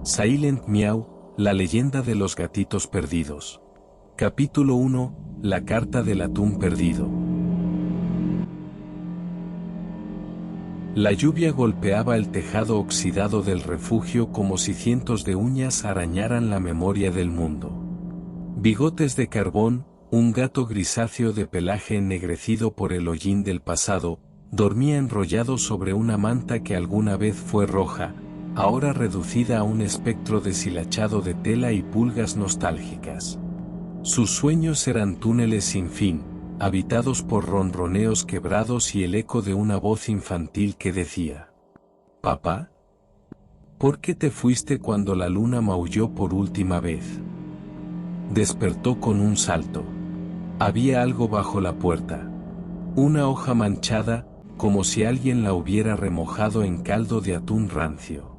Silent Meow, la leyenda de los gatitos perdidos. Capítulo 1, la carta del atún perdido. La lluvia golpeaba el tejado oxidado del refugio como si cientos de uñas arañaran la memoria del mundo. Bigotes de Carbón, un gato grisáceo de pelaje ennegrecido por el hollín del pasado, dormía enrollado sobre una manta que alguna vez fue roja, ahora reducida a un espectro deshilachado de tela y pulgas nostálgicas. Sus sueños eran túneles sin fin, habitados por ronroneos quebrados y el eco de una voz infantil que decía: «¿Papá? ¿Por qué te fuiste cuando la luna maulló por última vez?» Despertó con un salto. Había algo bajo la puerta. Una hoja manchada, como si alguien la hubiera remojado en caldo de atún rancio.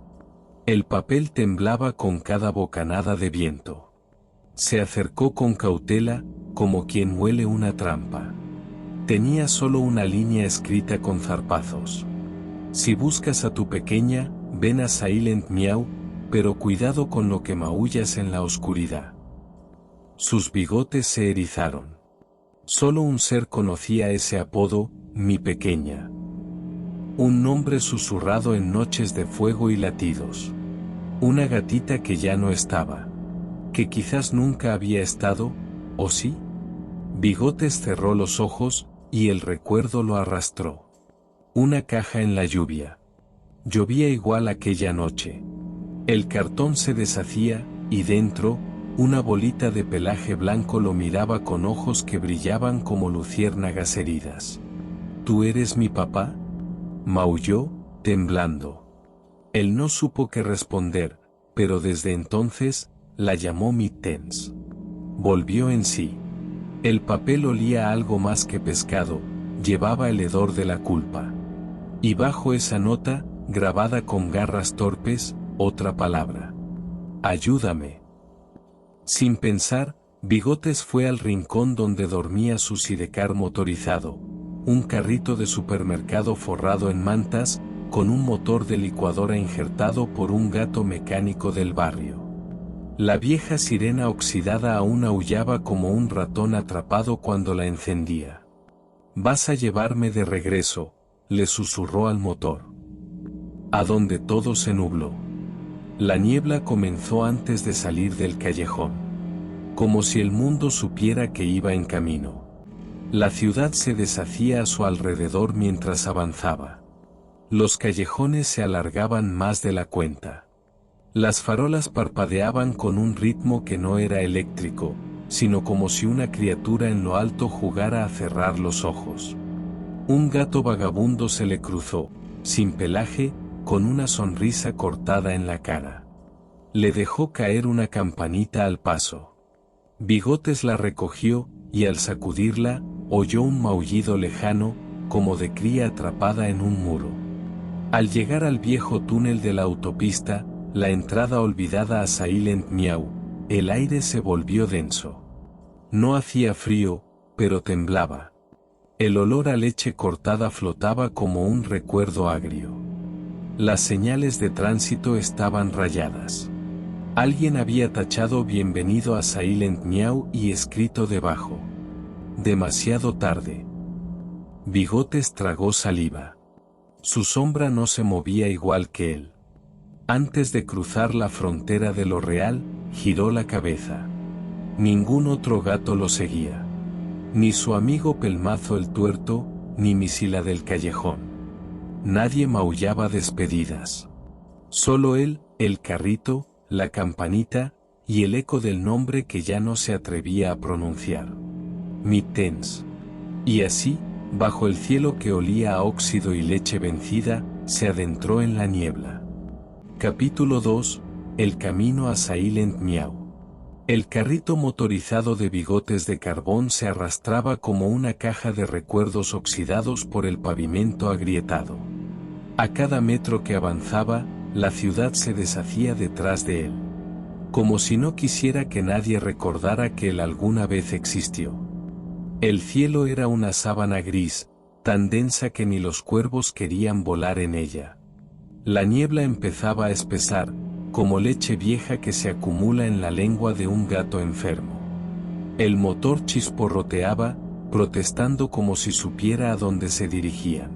El papel temblaba con cada bocanada de viento. Se acercó con cautela, como quien huele una trampa. Tenía solo una línea escrita con zarpazos. «Si buscas a tu pequeña, ven a Silent Meow, pero cuidado con lo que maullas en la oscuridad». Sus bigotes se erizaron. Solo un ser conocía ese apodo, mi pequeña. Un nombre susurrado en noches de fuego y latidos. Una gatita que ya no estaba. Que quizás nunca había estado, ¿o sí? Bigotes cerró los ojos, y el recuerdo lo arrastró. Una caja en la lluvia. Llovía igual aquella noche. El cartón se deshacía, y dentro, una bolita de pelaje blanco lo miraba con ojos que brillaban como luciérnagas heridas. «¿Tú eres mi papá?», maulló, temblando. Él no supo qué responder, pero desde entonces, la llamó Mittens. Volvió en sí. El papel olía a algo más que pescado, llevaba el hedor de la culpa. Y bajo esa nota, grabada con garras torpes, otra palabra: «Ayúdame». Sin pensar, Bigotes fue al rincón donde dormía su sidecar motorizado, un carrito de supermercado forrado en mantas, con un motor de licuadora injertado por un gato mecánico del barrio. La vieja sirena oxidada aún aullaba como un ratón atrapado cuando la encendía. «Vas a llevarme de regreso», le susurró al motor. A donde todo se nubló. La niebla comenzó antes de salir del callejón. Como si el mundo supiera que iba en camino. La ciudad se deshacía a su alrededor mientras avanzaba. Los callejones se alargaban más de la cuenta. Las farolas parpadeaban con un ritmo que no era eléctrico, sino como si una criatura en lo alto jugara a cerrar los ojos. Un gato vagabundo se le cruzó, sin pelaje, con una sonrisa cortada en la cara. Le dejó caer una campanita al paso. Bigotes la recogió, y al sacudirla, oyó un maullido lejano, como de cría atrapada en un muro. Al llegar al viejo túnel de la autopista, la entrada olvidada a Silent Meow, el aire se volvió denso. No hacía frío, pero temblaba. El olor a leche cortada flotaba como un recuerdo agrio. Las señales de tránsito estaban rayadas. Alguien había tachado «Bienvenido a Silent Meow» y escrito debajo: «Demasiado tarde». Bigotes tragó saliva. Su sombra no se movía igual que él. Antes de cruzar la frontera de lo real, giró la cabeza. Ningún otro gato lo seguía. Ni su amigo Pelmazo el tuerto, ni Misila del callejón. Nadie maullaba despedidas. Solo él, el carrito, la campanita, y el eco del nombre que ya no se atrevía a pronunciar. Mittens. Y así, bajo el cielo que olía a óxido y leche vencida, se adentró en la niebla. Capítulo 2, el camino a Silent Meow. El carrito motorizado de Bigotes de Carbón se arrastraba como una caja de recuerdos oxidados por el pavimento agrietado. A cada metro que avanzaba, la ciudad se deshacía detrás de él. Como si no quisiera que nadie recordara que él alguna vez existió. El cielo era una sábana gris, tan densa que ni los cuervos querían volar en ella. La niebla empezaba a espesar, como leche vieja que se acumula en la lengua de un gato enfermo. El motor chisporroteaba, protestando como si supiera a dónde se dirigían.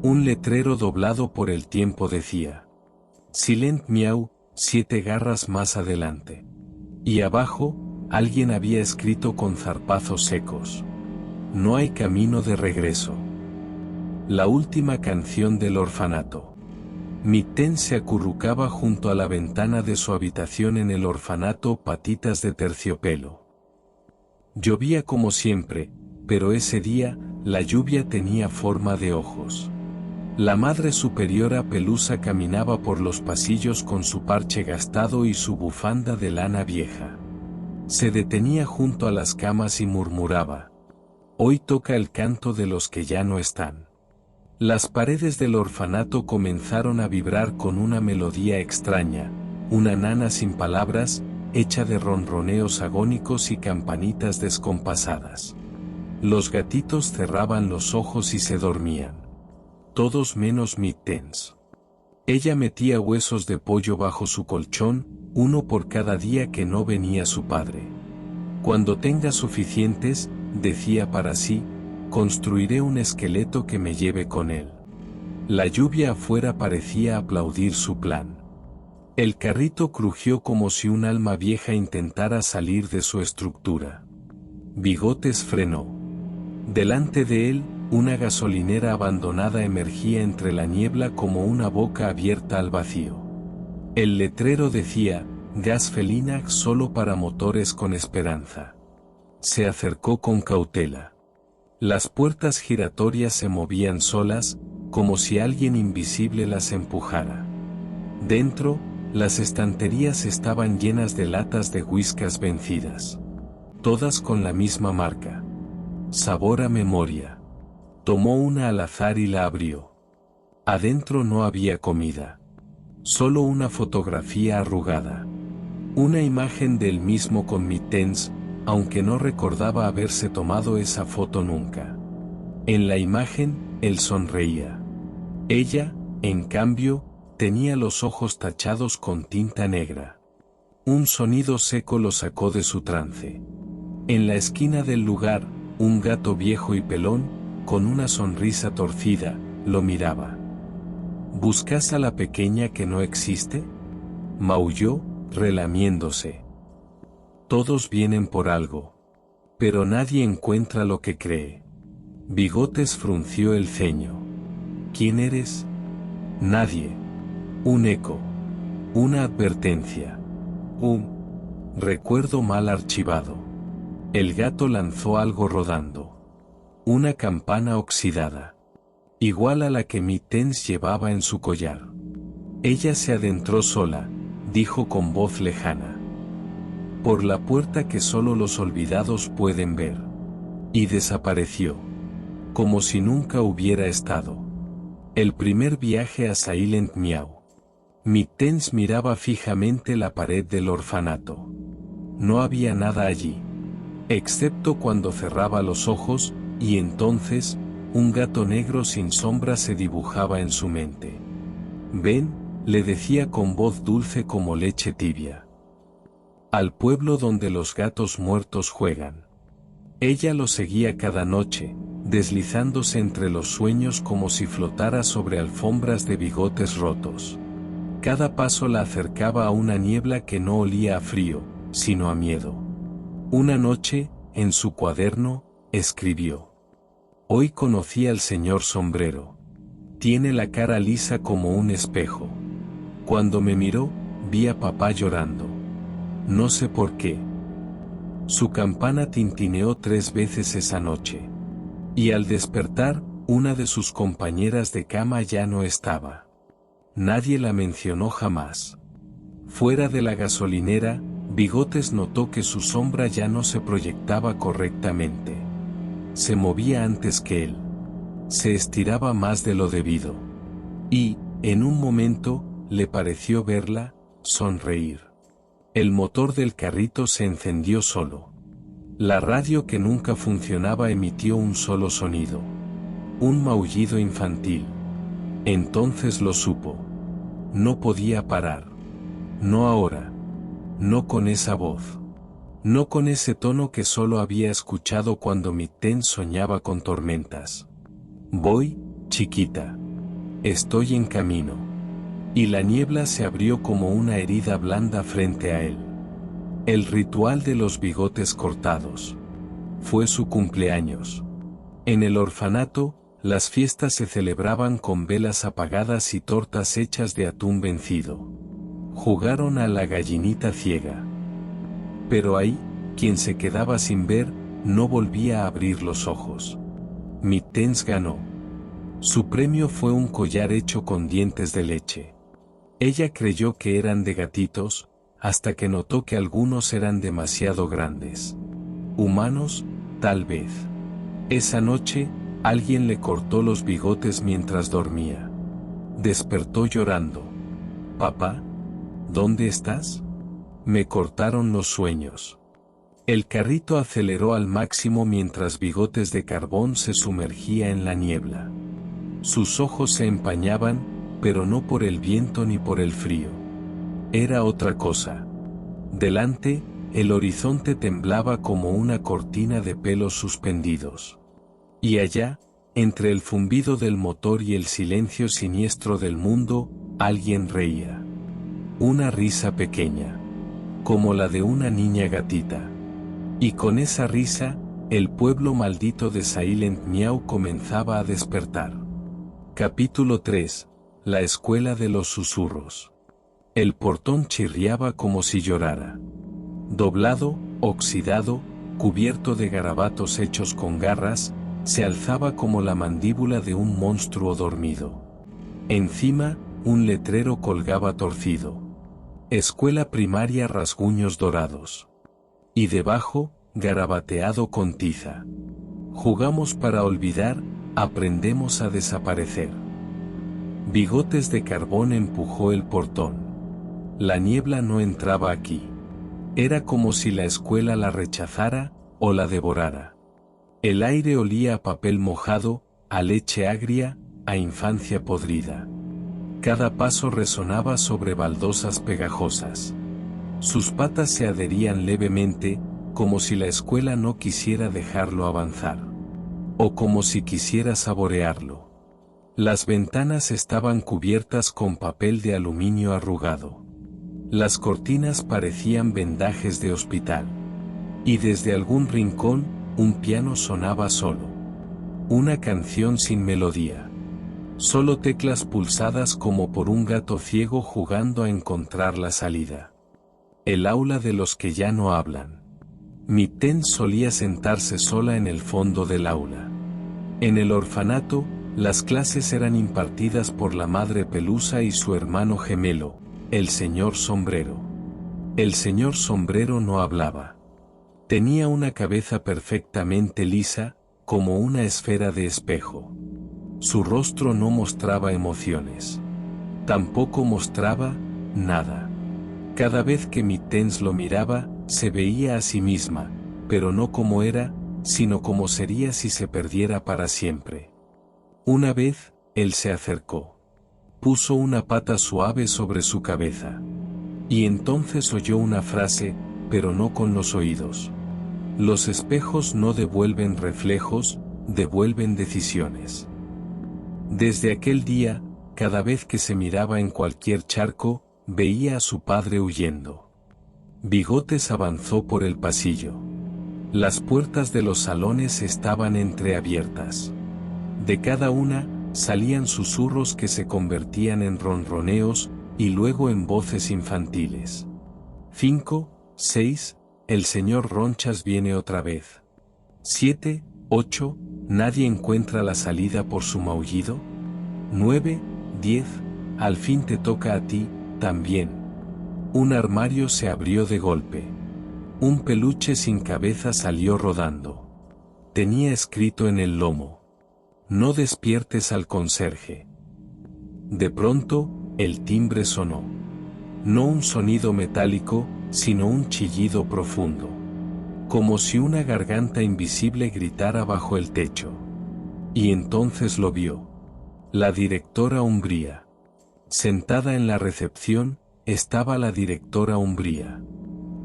Un letrero doblado por el tiempo decía: Silent Miau, 7 garras más adelante. Y abajo, alguien había escrito con zarpazos secos: no hay camino de regreso. La última canción del orfanato. Mitten se acurrucaba junto a la ventana de su habitación en el orfanato Patitas de Terciopelo. Llovía como siempre, pero ese día, la lluvia tenía forma de ojos. La Madre Superiora Pelusa caminaba por los pasillos con su parche gastado y su bufanda de lana vieja. Se detenía junto a las camas y murmuraba: hoy toca el canto de los que ya no están. Las paredes del orfanato comenzaron a vibrar con una melodía extraña, una nana sin palabras, hecha de ronroneos agónicos y campanitas descompasadas. Los gatitos cerraban los ojos y se dormían. Todos menos Mittens. Ella metía huesos de pollo bajo su colchón, uno por cada día que no venía su padre. Cuando tenga suficientes, decía para sí, construiré un esqueleto que me lleve con él. La lluvia afuera parecía aplaudir su plan. El carrito crujió como si un alma vieja intentara salir de su estructura. Bigotes frenó. Delante de él, una gasolinera abandonada emergía entre la niebla como una boca abierta al vacío. El letrero decía: gas Felinax solo para motores con esperanza. Se acercó con cautela. Las puertas giratorias se movían solas, como si alguien invisible las empujara. Dentro, las estanterías estaban llenas de latas de whiskas vencidas. Todas con la misma marca. Sabor a memoria. Tomó una al azar y la abrió. Adentro no había comida. Solo una fotografía arrugada. Una imagen del mismo con Mittens, aunque no recordaba haberse tomado esa foto nunca. En la imagen, él sonreía. Ella, en cambio, tenía los ojos tachados con tinta negra. Un sonido seco lo sacó de su trance. En la esquina del lugar, un gato viejo y pelón, con una sonrisa torcida, lo miraba. ¿Buscas a la pequeña que no existe?, maulló, relamiéndose. Todos vienen por algo. Pero nadie encuentra lo que cree. Bigotes frunció el ceño. ¿Quién eres? Nadie. Un eco. Una advertencia. Un recuerdo mal archivado. El gato lanzó algo rodando. Una campana oxidada. Igual a la que Mittens llevaba en su collar. Ella se adentró sola, dijo con voz lejana. Por la puerta que solo los olvidados pueden ver. Y desapareció. Como si nunca hubiera estado. El primer viaje a Silent Miau. Mittens miraba fijamente la pared del orfanato. No había nada allí. Excepto cuando cerraba los ojos, y entonces, un gato negro sin sombra se dibujaba en su mente. Ven, le decía con voz dulce como leche tibia. Al pueblo donde los gatos muertos juegan. Ella lo seguía cada noche, deslizándose entre los sueños como si flotara sobre alfombras de bigotes rotos. Cada paso la acercaba a una niebla que no olía a frío, sino a miedo. Una noche, en su cuaderno, escribió: hoy conocí al señor Sombrero. Tiene la cara lisa como un espejo. Cuando me miró, vi a papá llorando. No sé por qué. Su campana tintineó 3 veces esa noche. Y al despertar, una de sus compañeras de cama ya no estaba. Nadie la mencionó jamás. Fuera de la gasolinera, Bigotes notó que su sombra ya no se proyectaba correctamente. Se movía antes que él. Se estiraba más de lo debido. Y, en un momento, le pareció verla sonreír. El motor del carrito se encendió solo. La radio que nunca funcionaba emitió un solo sonido. Un maullido infantil. Entonces lo supo. No podía parar. No ahora. No con esa voz. No con ese tono que solo había escuchado cuando Mitten soñaba con tormentas. Voy, chiquita. Estoy en camino. Y la niebla se abrió como una herida blanda frente a él. El ritual de los bigotes cortados. Fue su cumpleaños. En el orfanato, las fiestas se celebraban con velas apagadas y tortas hechas de atún vencido. Jugaron a la gallinita ciega. Pero ahí, quien se quedaba sin ver, no volvía a abrir los ojos. Mittens ganó. Su premio fue un collar hecho con dientes de leche. Ella creyó que eran de gatitos, hasta que notó que algunos eran demasiado grandes. Humanos, tal vez. Esa noche, alguien le cortó los bigotes mientras dormía. Despertó llorando. «Papá, ¿dónde estás?» «Me cortaron los sueños». El carrito aceleró al máximo mientras Bigotes de Carbón se sumergía en la niebla. Sus ojos se empañaban, pero no por el viento ni por el frío. Era otra cosa. Delante, el horizonte temblaba como una cortina de pelos suspendidos. Y allá, entre el zumbido del motor y el silencio siniestro del mundo, alguien reía. Una risa pequeña. Como la de una niña gatita. Y con esa risa, el pueblo maldito de Silent Meow comenzaba a despertar. Capítulo 3. La escuela de los susurros. El portón chirriaba como si llorara. Doblado, oxidado, cubierto de garabatos hechos con garras, se alzaba como la mandíbula de un monstruo dormido. Encima, un letrero colgaba torcido. Escuela primaria Rasguños Dorados. Y debajo, garabateado con tiza. Jugamos para olvidar, aprendemos a desaparecer. Bigotes de Carbón empujó el portón. La niebla no entraba aquí. Era como si la escuela la rechazara, o la devorara. El aire olía a papel mojado, a leche agria, a infancia podrida. Cada paso resonaba sobre baldosas pegajosas. Sus patas se adherían levemente, como si la escuela no quisiera dejarlo avanzar. O como si quisiera saborearlo. Las ventanas estaban cubiertas con papel de aluminio arrugado. Las cortinas parecían vendajes de hospital. Y desde algún rincón, un piano sonaba solo. Una canción sin melodía. Solo teclas pulsadas como por un gato ciego jugando a encontrar la salida. El aula de los que ya no hablan. Mitten solía sentarse sola en el fondo del aula. En el orfanato, las clases eran impartidas por la madre Pelusa y su hermano gemelo, el señor Sombrero. El señor Sombrero no hablaba. Tenía una cabeza perfectamente lisa, como una esfera de espejo. Su rostro no mostraba emociones. Tampoco mostraba nada. Cada vez que Mittens lo miraba, se veía a sí misma, pero no como era, sino como sería si se perdiera para siempre. Una vez, él se acercó. Puso una pata suave sobre su cabeza. Y entonces oyó una frase, pero no con los oídos. Los espejos no devuelven reflejos, devuelven decisiones. Desde aquel día, cada vez que se miraba en cualquier charco, veía a su padre huyendo. Bigotes avanzó por el pasillo. Las puertas de los salones estaban entreabiertas. De cada una, salían susurros que se convertían en ronroneos, y luego en voces infantiles. 5, 6, el señor Ronchas viene otra vez. 7, 8, nadie encuentra la salida por su maullido. 9, 10, al fin te toca a ti, también. Un armario se abrió de golpe. Un peluche sin cabeza salió rodando. Tenía escrito en el lomo: no despiertes al conserje. De pronto, el timbre sonó. No un sonido metálico, sino un chillido profundo. Como si una garganta invisible gritara bajo el techo. Y entonces lo vio. La directora Umbría. Sentada en la recepción, estaba la directora Umbría.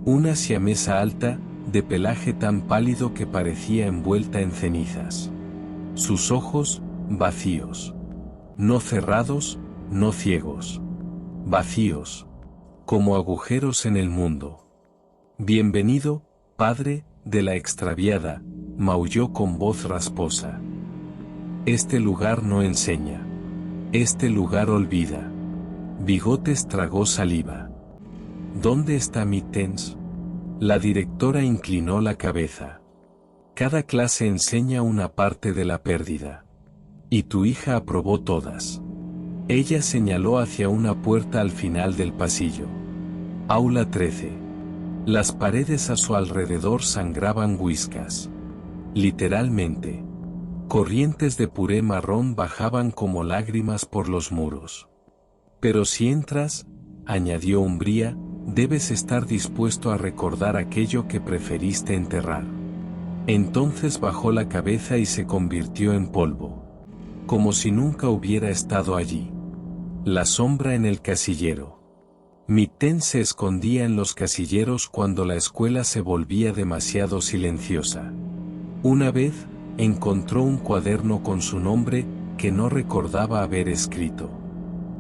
Una siamesa alta, de pelaje tan pálido que parecía envuelta en cenizas. Sus ojos, vacíos. No cerrados, no ciegos. Vacíos. Como agujeros en el mundo. Bienvenido, padre, de la extraviada, maulló con voz rasposa. Este lugar no enseña. Este lugar olvida. Bigotes tragó saliva. ¿Dónde está Mittens? La directora inclinó la cabeza. Cada clase enseña una parte de la pérdida. Y tu hija aprobó todas. Ella señaló hacia una puerta al final del pasillo. Aula 13. Las paredes a su alrededor sangraban whiskas. Literalmente. Corrientes de puré marrón bajaban como lágrimas por los muros. Pero si entras, añadió Umbría, debes estar dispuesto a recordar aquello que preferiste enterrar. Entonces bajó la cabeza y se convirtió en polvo. Como si nunca hubiera estado allí. La sombra en el casillero. Mittens se escondía en los casilleros cuando la escuela se volvía demasiado silenciosa. Una vez, encontró un cuaderno con su nombre, que no recordaba haber escrito.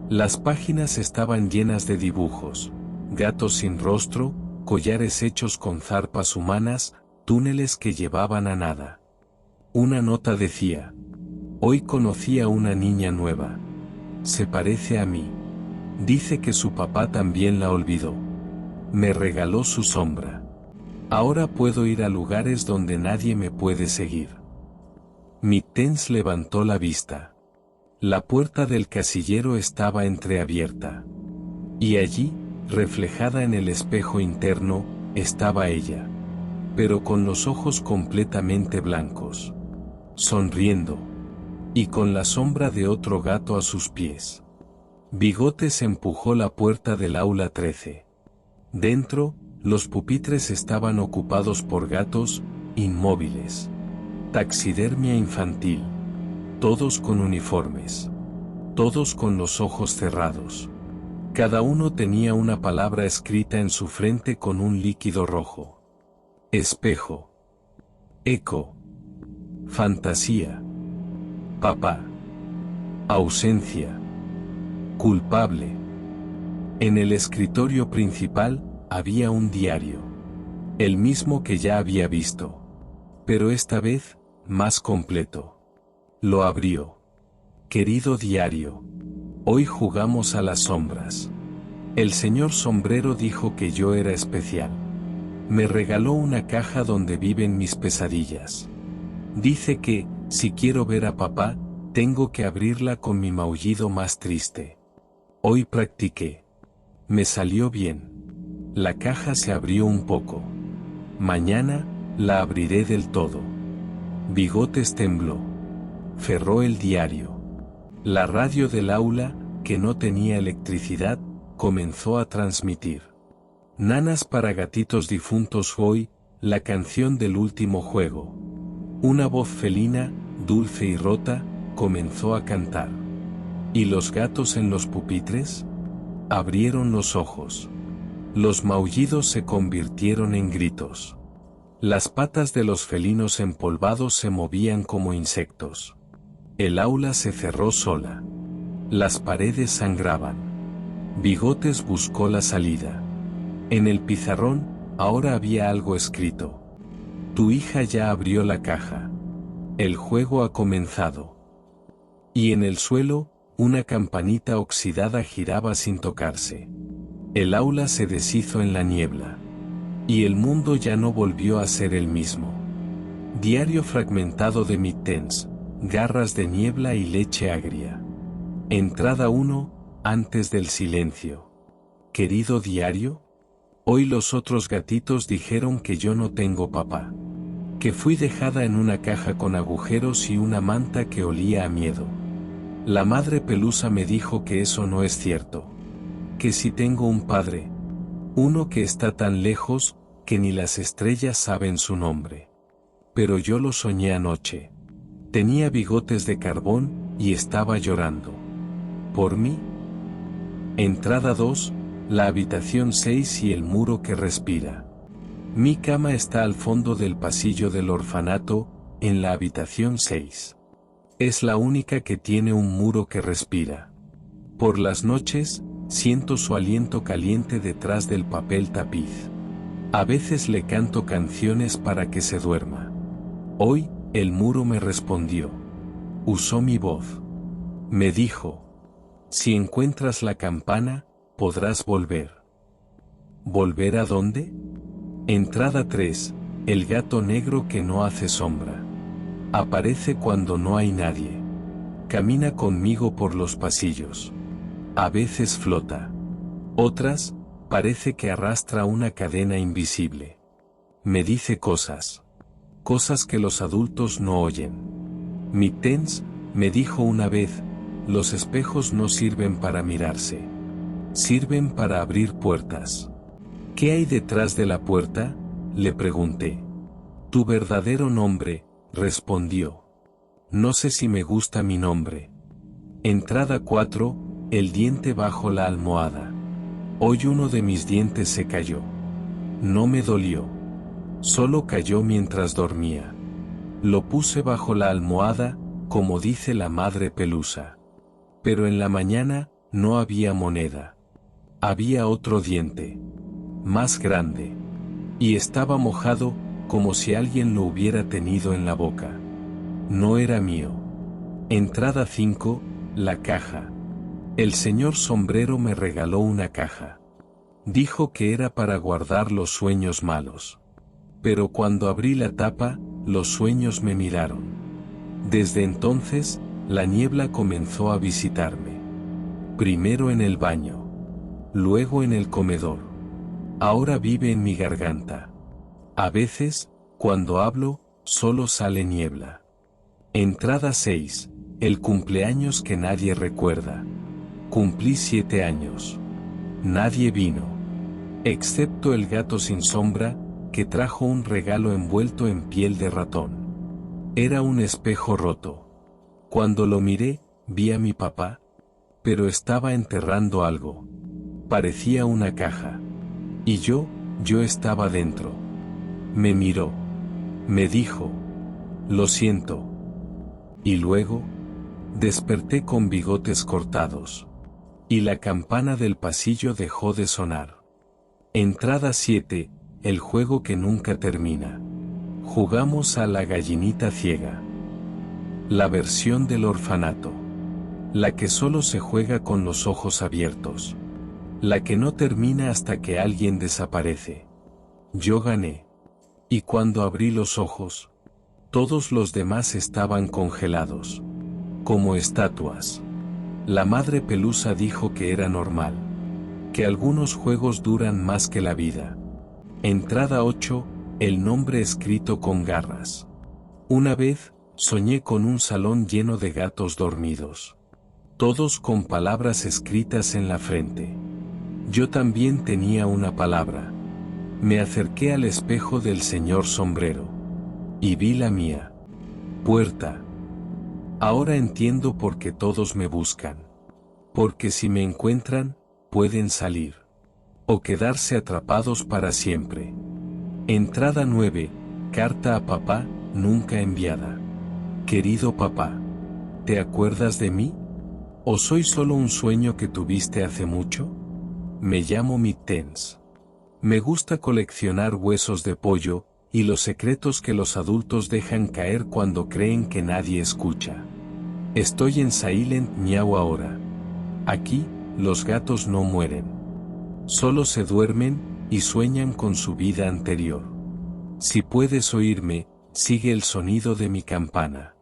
Las páginas estaban llenas de dibujos, gatos sin rostro, collares hechos con zarpas humanas, túneles que llevaban a nada. Una nota decía: hoy conocí a una niña nueva. Se parece a mí. Dice que su papá también la olvidó. Me regaló su sombra. Ahora puedo ir a lugares donde nadie me puede seguir. Mittens levantó la vista. La puerta del casillero estaba entreabierta. Y allí, reflejada en el espejo interno, estaba ella. Pero con los ojos completamente blancos. Sonriendo. Y con la sombra de otro gato a sus pies. Bigotes empujó la puerta del aula 13. Dentro, los pupitres estaban ocupados por gatos, inmóviles. Taxidermia infantil. Todos con uniformes. Todos con los ojos cerrados. Cada uno tenía una palabra escrita en su frente con un líquido rojo. Espejo. Eco. Fantasía. Papá. Ausencia. Culpable. En el escritorio principal, había un diario. El mismo que ya había visto. Pero esta vez, más completo. Lo abrió. Querido diario. Hoy jugamos a las sombras. El señor Sombrero dijo que yo era especial. Me regaló una caja donde viven mis pesadillas. Dice que, si quiero ver a papá, tengo que abrirla con mi maullido más triste. Hoy practiqué. Me salió bien. La caja se abrió un poco. Mañana, la abriré del todo. Bigotes tembló. Cerró el diario. La radio del aula, que no tenía electricidad, comenzó a transmitir. Nanas para gatitos difuntos hoy, la canción del último juego. Una voz felina, dulce y rota, comenzó a cantar. ¿Y los gatos en los pupitres? Abrieron los ojos. Los maullidos se convirtieron en gritos. Las patas de los felinos empolvados se movían como insectos. El aula se cerró sola. Las paredes sangraban. Bigotes buscó la salida. En el pizarrón, ahora había algo escrito. Tu hija ya abrió la caja. El juego ha comenzado. Y en el suelo, una campanita oxidada giraba sin tocarse. El aula se deshizo en la niebla. Y el mundo ya no volvió a ser el mismo. Diario fragmentado de Mittens, garras de niebla y leche agria. Entrada 1, antes del silencio. Querido diario, hoy los otros gatitos dijeron que yo no tengo papá. Que fui dejada en una caja con agujeros y una manta que olía a miedo. La madre pelusa me dijo que eso no es cierto. Que si tengo un padre. Uno que está tan lejos, que ni las estrellas saben su nombre. Pero yo lo soñé anoche. Tenía bigotes de carbón, y estaba llorando. ¿Por mí? Entrada 2, La habitación 6 y el muro que respira. Mi cama está al fondo del pasillo del orfanato, en la habitación 6. Es la única que tiene un muro que respira. Por las noches, siento su aliento caliente detrás del papel tapiz. A veces le canto canciones para que se duerma. Hoy, el muro me respondió. Usó mi voz. Me dijo: si encuentras la campana, podrás volver. ¿Volver a dónde? Entrada 3, el gato negro que no hace sombra. Aparece cuando no hay nadie. Camina conmigo por los pasillos. A veces flota. Otras, parece que arrastra una cadena invisible. Me dice cosas. Cosas que los adultos no oyen. Mittens me dijo una vez: los espejos no sirven para mirarse. Sirven para abrir puertas. ¿Qué hay detrás de la puerta?, le pregunté. Tu verdadero nombre, respondió. No sé si me gusta mi nombre. Entrada 4, el diente bajo la almohada. Hoy uno de mis dientes se cayó. No me dolió. Solo cayó mientras dormía. Lo puse bajo la almohada, como dice la madre Pelusa. Pero en la mañana, no había moneda. Había otro diente. Más grande. Y estaba mojado, como si alguien lo hubiera tenido en la boca. No era mío. Entrada 5, la caja. El señor sombrero me regaló una caja. Dijo que era para guardar los sueños malos. Pero cuando abrí la tapa, los sueños me miraron. Desde entonces, la niebla comenzó a visitarme. Primero en el baño. Luego en el comedor. Ahora vive en mi garganta. A veces, cuando hablo, solo sale niebla. Entrada 6, el cumpleaños que nadie recuerda. Cumplí 7 años. Nadie vino. Excepto el gato sin sombra, que trajo un regalo envuelto en piel de ratón. Era un espejo roto. Cuando lo miré, vi a mi papá. Pero estaba enterrando algo. Parecía una caja. Y yo estaba dentro. Me miró. Me dijo: lo siento. Y luego, desperté con bigotes cortados. Y la campana del pasillo dejó de sonar. Entrada 7, el juego que nunca termina. Jugamos a la gallinita ciega. La versión del orfanato. La que solo se juega con los ojos abiertos. La que no termina hasta que alguien desaparece. Yo gané. Y cuando abrí los ojos, todos los demás estaban congelados. Como estatuas. La madre Pelusa dijo que era normal. Que algunos juegos duran más que la vida. Entrada 8, el nombre escrito con garras. Una vez, soñé con un salón lleno de gatos dormidos. Todos con palabras escritas en la frente. Yo también tenía una palabra. Me acerqué al espejo del señor sombrero. Y vi la mía. Puerta. Ahora entiendo por qué todos me buscan. Porque si me encuentran, pueden salir. O quedarse atrapados para siempre. Entrada 9, carta a papá, nunca enviada. Querido papá, ¿te acuerdas de mí? ¿O soy solo un sueño que tuviste hace mucho? Me llamo Mittens. Me gusta coleccionar huesos de pollo, y los secretos que los adultos dejan caer cuando creen que nadie escucha. Estoy en Silent Meow ahora. Aquí, los gatos no mueren. Solo se duermen, y sueñan con su vida anterior. Si puedes oírme, sigue el sonido de mi campana.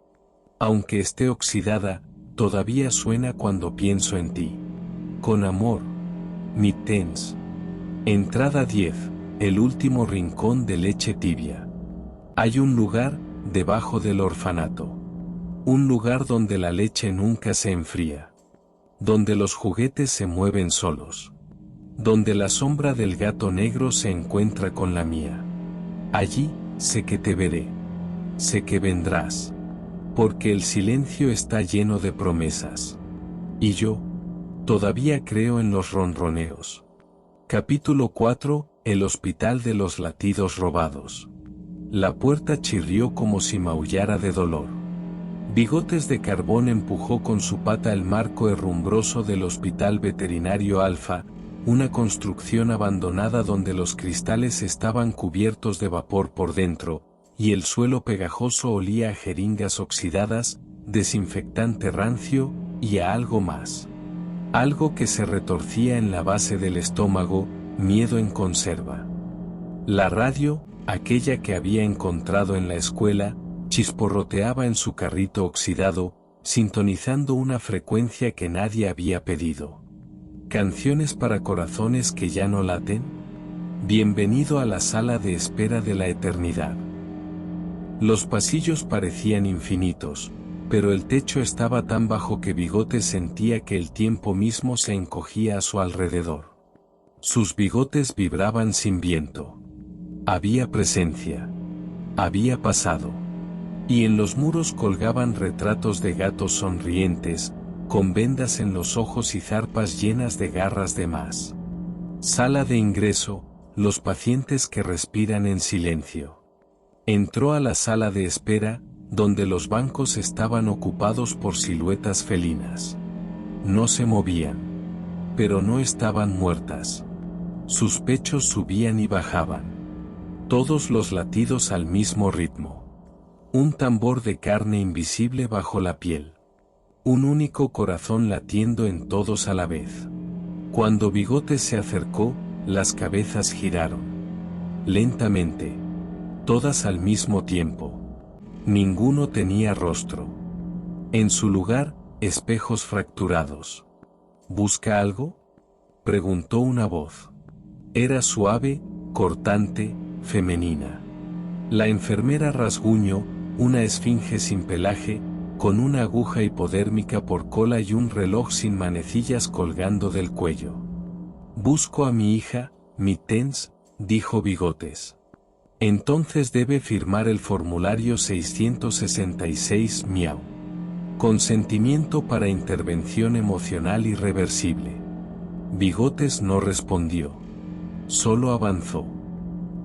Aunque esté oxidada, todavía suena cuando pienso en ti. Con amor. Mittens. Entrada 10, el último rincón de leche tibia. Hay un lugar, debajo del orfanato. Un lugar donde la leche nunca se enfría. Donde los juguetes se mueven solos. Donde la sombra del gato negro se encuentra con la mía. Allí, sé que te veré. Sé que vendrás. Porque el silencio está lleno de promesas. Y yo, todavía creo en los ronroneos. Capítulo 4. El hospital de los latidos robados. La puerta chirrió como si maullara de dolor. Bigotes de Carbón empujó con su pata el marco herrumbroso del Hospital Veterinario Alfa, una construcción abandonada donde los cristales estaban cubiertos de vapor por dentro, y el suelo pegajoso olía a jeringas oxidadas, desinfectante rancio, y a algo más. Algo que se retorcía en la base del estómago, miedo en conserva. La radio, aquella que había encontrado en la escuela, chisporroteaba en su carrito oxidado, sintonizando una frecuencia que nadie había pedido. ¿Canciones para corazones que ya no laten? Bienvenido a la sala de espera de la eternidad. Los pasillos parecían infinitos, pero el techo estaba tan bajo que Bigotes sentía que el tiempo mismo se encogía a su alrededor. Sus bigotes vibraban sin viento. Había presencia. Había pasado. Y en los muros colgaban retratos de gatos sonrientes, con vendas en los ojos y zarpas llenas de garras de más. Sala de ingreso, los pacientes que respiran en silencio. Entró a la sala de espera, donde los bancos estaban ocupados por siluetas felinas. No se movían. Pero no estaban muertas. Sus pechos subían y bajaban. Todos los latidos al mismo ritmo. Un tambor de carne invisible bajo la piel. Un único corazón latiendo en todos a la vez. Cuando Bigotes se acercó, las cabezas giraron. Lentamente. Todas al mismo tiempo. Ninguno tenía rostro. En su lugar, espejos fracturados. ¿Busca algo?, preguntó una voz. Era suave, cortante, femenina. La enfermera rasguñó, una esfinge sin pelaje, con una aguja hipodérmica por cola y un reloj sin manecillas colgando del cuello. Busco a mi hija, Mittens, dijo Bigotes. Entonces debe firmar el formulario 666 miau. Consentimiento para intervención emocional irreversible. Bigotes no respondió. Solo avanzó.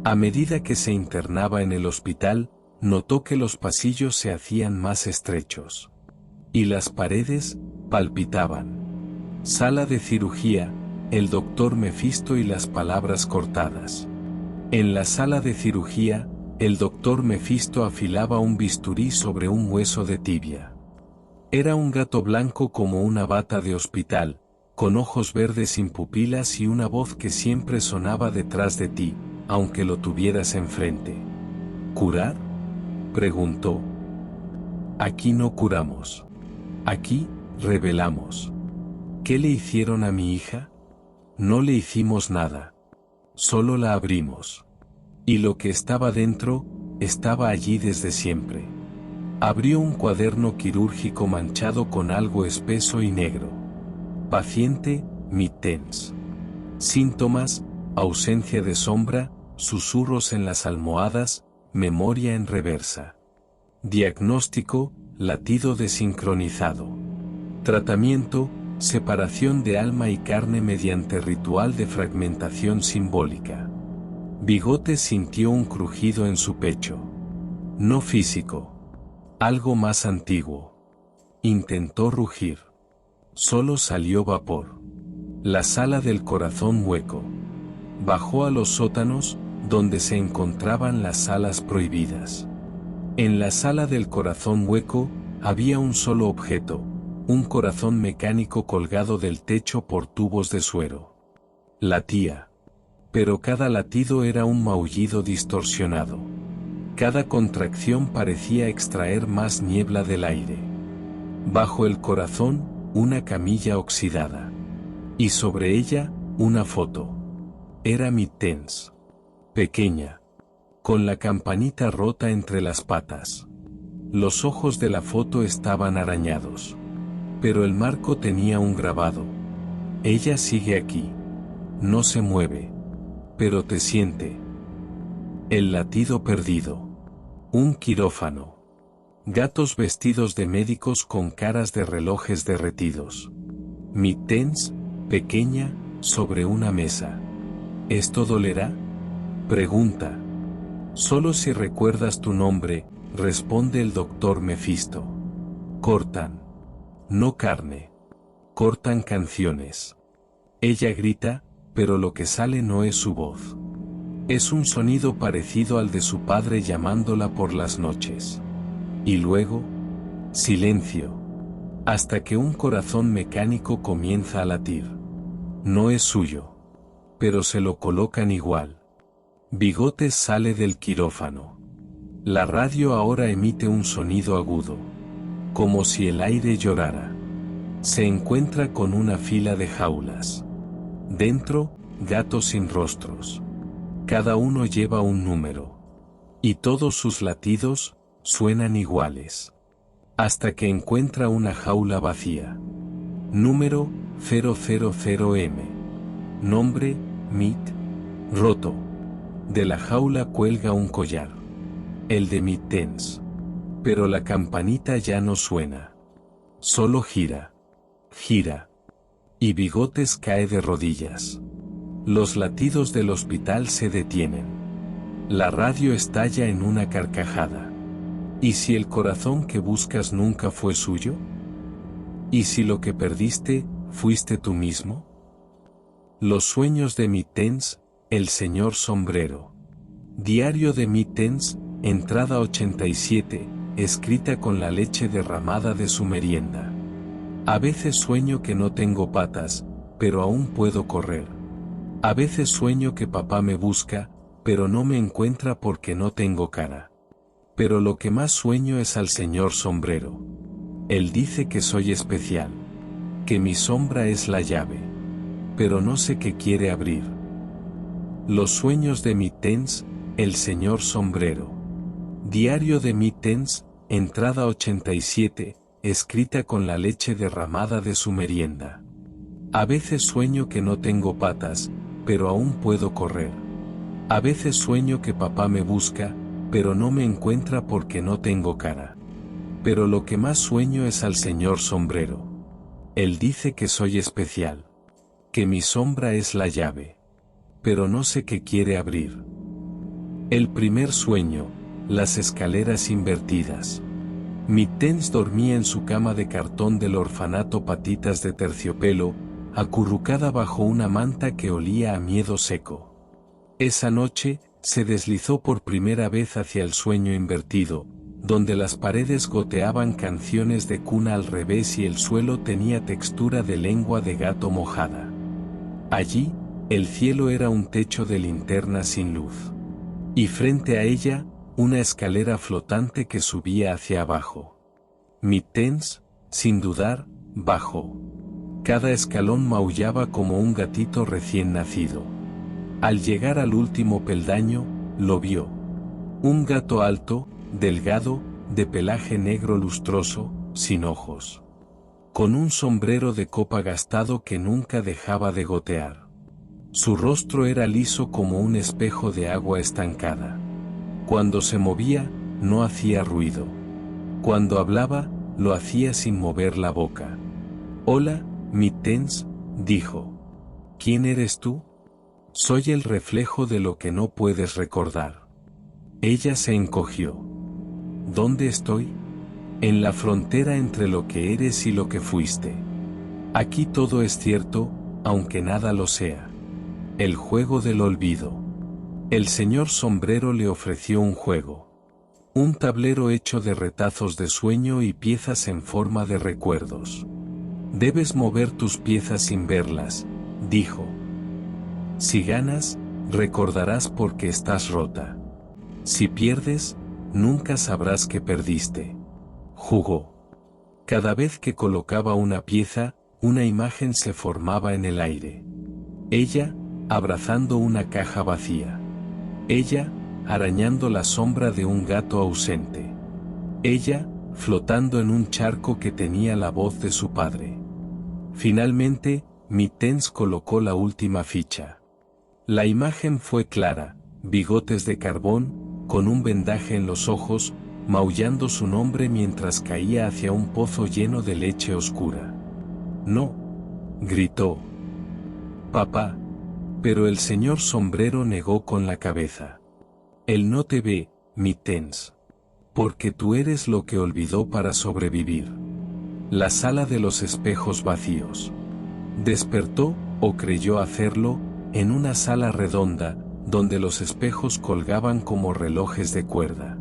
A medida que se internaba en el hospital, notó que los pasillos se hacían más estrechos. Y las paredes, palpitaban. Sala de cirugía, el doctor Mefisto y las palabras cortadas. En la sala de cirugía, el doctor Mefisto afilaba un bisturí sobre un hueso de tibia. Era un gato blanco como una bata de hospital, con ojos verdes sin pupilas y una voz que siempre sonaba detrás de ti, aunque lo tuvieras enfrente. ¿Curar?, preguntó. Aquí no curamos. Aquí, revelamos. ¿Qué le hicieron a mi hija? No le hicimos nada. Solo la abrimos. Y lo que estaba dentro, estaba allí desde siempre. Abrió un cuaderno quirúrgico manchado con algo espeso y negro. Paciente, Mittens. Síntomas, ausencia de sombra, susurros en las almohadas, memoria en reversa. Diagnóstico, latido desincronizado. Tratamiento, separación de alma y carne mediante ritual de fragmentación simbólica. Bigotes sintió un crujido en su pecho. No físico. Algo más antiguo. Intentó rugir. Solo salió vapor. La sala del corazón hueco. Bajó a los sótanos, donde se encontraban las salas prohibidas. En la sala del corazón hueco, había un solo objeto, un corazón mecánico colgado del techo por tubos de suero. Latía. Pero cada latido era un maullido distorsionado. Cada contracción parecía extraer más niebla del aire. Bajo el corazón, una camilla oxidada. Y sobre ella, una foto. Era Mittens. Pequeña. Con la campanita rota entre las patas. Los ojos de la foto estaban arañados. Pero el marco tenía un grabado. Ella sigue aquí. No se mueve. Pero te siente. El latido perdido. Un quirófano. Gatos vestidos de médicos con caras de relojes derretidos. Mittens, pequeña, sobre una mesa. ¿Esto dolerá? Pregunta. Solo si recuerdas tu nombre, responde el doctor Mefisto. Cortan. No carne. Cortan canciones. Ella grita, pero lo que sale no es su voz. Es un sonido parecido al de su padre llamándola por las noches. Y luego, silencio. Hasta que un corazón mecánico comienza a latir. No es suyo. Pero se lo colocan igual. Bigotes sale del quirófano. La radio ahora emite un sonido agudo. Como si el aire llorara. Se encuentra con una fila de jaulas. Dentro, gatos sin rostros. Cada uno lleva un número. Y todos sus latidos suenan iguales. Hasta que encuentra una jaula vacía. Número 000M. Nombre, Mit. Roto. De la jaula cuelga un collar. El de Mittens. Pero la campanita ya no suena. Solo gira. Gira. Y Bigotes cae de rodillas. Los latidos del hospital se detienen. La radio estalla en una carcajada. ¿Y si el corazón que buscas nunca fue suyo? ¿Y si lo que perdiste, fuiste tú mismo? Los sueños de Mittens, el señor sombrero. Diario de Mittens, entrada 87, escrita con la leche derramada de su merienda. A veces sueño que no tengo patas, pero aún puedo correr. A veces sueño que papá me busca, pero no me encuentra porque no tengo cara. Pero lo que más sueño es al señor sombrero. Él dice que soy especial. Que mi sombra es la llave. Pero no sé qué quiere abrir. Los sueños de Mittens, el señor sombrero. Diario de Mittens, entrada 87, escrita con la leche derramada de su merienda. A veces sueño que no tengo patas, pero aún puedo correr. A veces sueño que papá me busca, pero no me encuentra porque no tengo cara. Pero lo que más sueño es al señor sombrero. Él dice que soy especial. Que mi sombra es la llave. Pero no sé qué quiere abrir. El primer sueño, las escaleras invertidas. Mittens dormía en su cama de cartón del orfanato Patitas de Terciopelo, acurrucada bajo una manta que olía a miedo seco. Esa noche, se deslizó por primera vez hacia el sueño invertido, donde las paredes goteaban canciones de cuna al revés y el suelo tenía textura de lengua de gato mojada. Allí, el cielo era un techo de linterna sin luz. Y frente a ella, una escalera flotante que subía hacia abajo. Mittens, sin dudar, bajó. Cada escalón maullaba como un gatito recién nacido. Al llegar al último peldaño, lo vio. Un gato alto, delgado, de pelaje negro lustroso, sin ojos. Con un sombrero de copa gastado que nunca dejaba de gotear. Su rostro era liso como un espejo de agua estancada. Cuando se movía, no hacía ruido. Cuando hablaba, lo hacía sin mover la boca. «Hola, Mittens», dijo. «¿Quién eres tú?» «Soy el reflejo de lo que no puedes recordar». Ella se encogió. «¿Dónde estoy?» «En la frontera entre lo que eres y lo que fuiste. Aquí todo es cierto, aunque nada lo sea. El juego del olvido». El señor sombrero le ofreció un juego. Un tablero hecho de retazos de sueño y piezas en forma de recuerdos. «Debes mover tus piezas sin verlas», dijo. «Si ganas, recordarás por qué estás rota. Si pierdes, nunca sabrás que perdiste». Jugó. Cada vez que colocaba una pieza, una imagen se formaba en el aire. Ella, abrazando una caja vacía. Ella, arañando la sombra de un gato ausente. Ella, flotando en un charco que tenía la voz de su padre. Finalmente, Mittens colocó la última ficha. La imagen fue clara, bigotes de carbón, con un vendaje en los ojos, maullando su nombre mientras caía hacia un pozo lleno de leche oscura. «No», gritó. «Papá». Pero el señor Sombrero negó con la cabeza. Él no te ve, Mittens. Porque tú eres lo que olvidó para sobrevivir. La sala de los espejos vacíos. Despertó, o creyó hacerlo, en una sala redonda, donde los espejos colgaban como relojes de cuerda.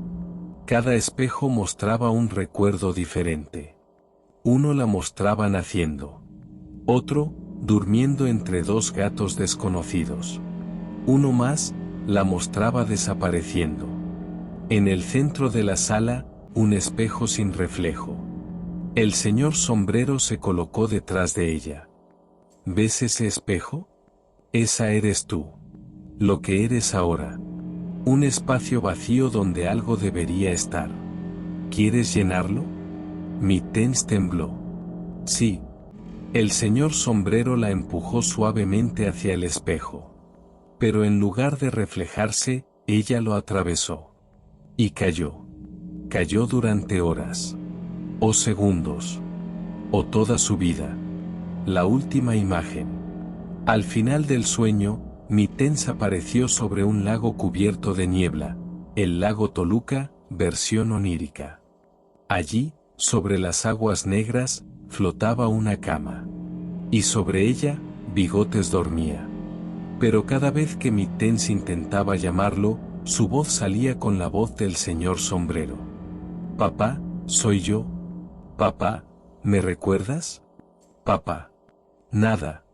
Cada espejo mostraba un recuerdo diferente. Uno la mostraba naciendo. Otro, durmiendo entre dos gatos desconocidos. Uno más, la mostraba desapareciendo. En el centro de la sala, un espejo sin reflejo. El señor Sombrero se colocó detrás de ella. ¿Ves ese espejo? Esa eres tú. Lo que eres ahora. Un espacio vacío donde algo debería estar. ¿Quieres llenarlo? Mittens tembló. Sí. El señor Sombrero la empujó suavemente hacia el espejo. Pero en lugar de reflejarse, ella lo atravesó. Y cayó. Cayó durante horas. O segundos. O toda su vida. La última imagen. Al final del sueño, Mittens apareció sobre un lago cubierto de niebla, el lago Toluca, versión onírica. Allí, sobre las aguas negras, flotaba una cama. Y sobre ella, Bigotes dormía. Pero cada vez que Mittens intentaba llamarlo, su voz salía con la voz del señor Sombrero. «Papá, soy yo. Papá, ¿me recuerdas? Papá». Nada.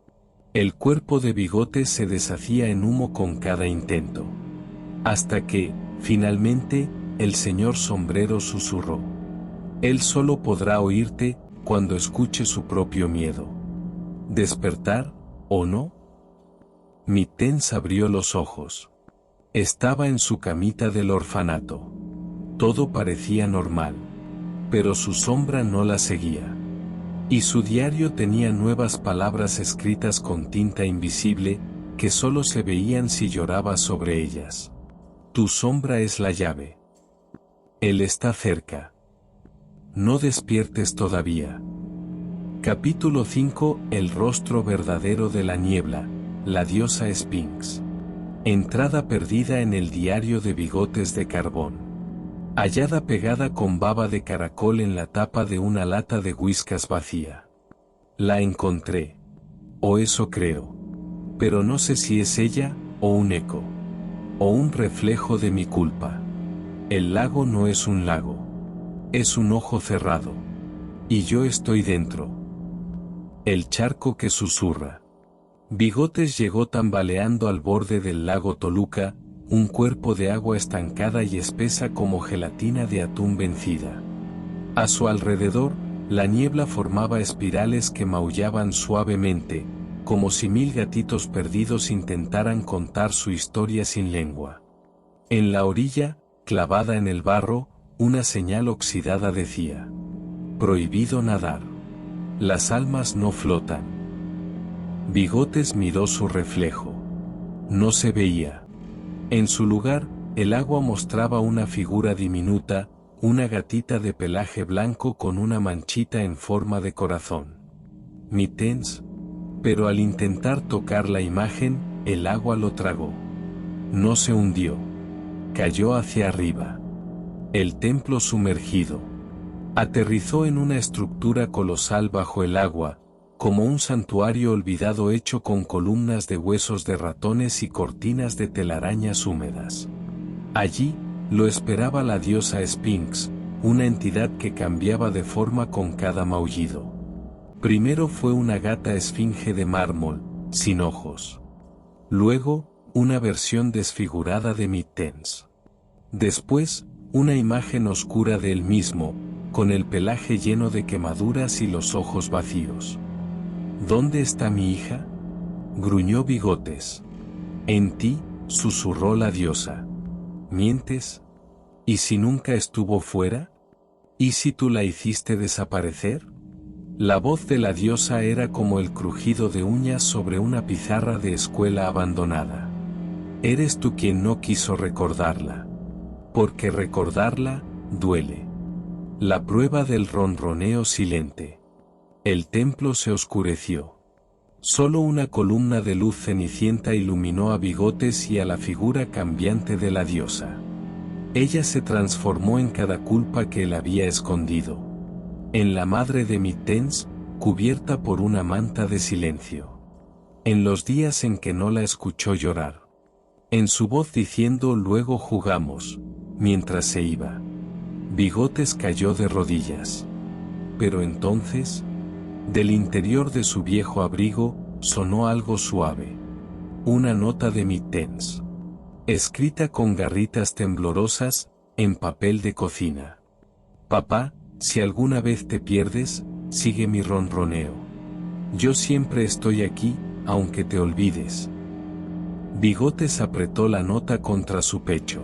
El cuerpo de Bigotes se deshacía en humo con cada intento. Hasta que, finalmente, el señor Sombrero susurró. Él solo podrá oírte, cuando escuche su propio miedo. ¿Despertar, o no? Mittens abrió los ojos. Estaba en su camita del orfanato. Todo parecía normal. Pero su sombra no la seguía. Y su diario tenía nuevas palabras escritas con tinta invisible, que solo se veían si lloraba sobre ellas. Tu sombra es la llave. Él está cerca. No despiertes todavía. Capítulo 5. El rostro verdadero de la niebla, la diosa Sphinx. Entrada perdida en el diario de Bigotes de Carbón. Hallada pegada con baba de caracol en la tapa de una lata de whiskas vacía. La encontré. O eso creo. Pero no sé si es ella, o un eco. O un reflejo de mi culpa. El lago no es un lago. Es un ojo cerrado. Y yo estoy dentro. El charco que susurra. Bigotes llegó tambaleando al borde del lago Toluca, un cuerpo de agua estancada y espesa como gelatina de atún vencida. A su alrededor, la niebla formaba espirales que maullaban suavemente, como si 1000 gatitos perdidos intentaran contar su historia sin lengua. En la orilla, clavada en el barro, una señal oxidada decía: prohibido nadar. Las almas no flotan. Bigotes miró su reflejo. No se veía. En su lugar, el agua mostraba una figura diminuta, una gatita de pelaje blanco con una manchita en forma de corazón. Mittens. Pero al intentar tocar la imagen, el agua lo tragó. No se hundió. Cayó hacia arriba. El templo sumergido. Aterrizó en una estructura colosal bajo el agua, como un santuario olvidado hecho con columnas de huesos de ratones y cortinas de telarañas húmedas. Allí, lo esperaba la diosa Sphinx, una entidad que cambiaba de forma con cada maullido. Primero fue una gata esfinge de mármol, sin ojos. Luego, una versión desfigurada de Mittens. Después, una imagen oscura de él mismo, con el pelaje lleno de quemaduras y los ojos vacíos. ¿Dónde está mi hija?, gruñó Bigotes. En ti, susurró la diosa. ¿Mientes? ¿Y si nunca estuvo fuera? ¿Y si tú la hiciste desaparecer? La voz de la diosa era como el crujido de uñas sobre una pizarra de escuela abandonada. Eres tú quien no quiso recordarla. Porque recordarla, duele. La prueba del ronroneo silente. El templo se oscureció. Solo una columna de luz cenicienta iluminó a Bigotes y a la figura cambiante de la diosa. Ella se transformó en cada culpa que él había escondido. En la madre de Mittens, cubierta por una manta de silencio. En los días en que no la escuchó llorar. En su voz diciendo luego jugamos, mientras se iba. Bigotes cayó de rodillas. Pero entonces, del interior de su viejo abrigo, sonó algo suave. Una nota de Mittens. Escrita con garritas temblorosas, en papel de cocina. Papá, si alguna vez te pierdes, sigue mi ronroneo. Yo siempre estoy aquí, aunque te olvides. Bigotes apretó la nota contra su pecho.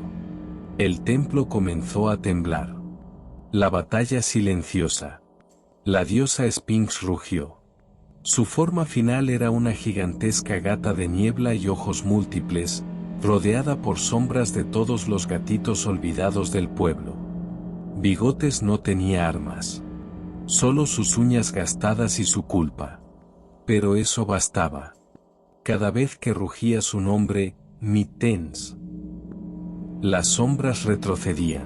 El templo comenzó a temblar. La batalla silenciosa. La diosa Sphinx rugió. Su forma final era una gigantesca gata de niebla y ojos múltiples, rodeada por sombras de todos los gatitos olvidados del pueblo. Bigotes no tenía armas. Solo sus uñas gastadas y su culpa. Pero eso bastaba. Cada vez que rugía su nombre, Mittens, las sombras retrocedían.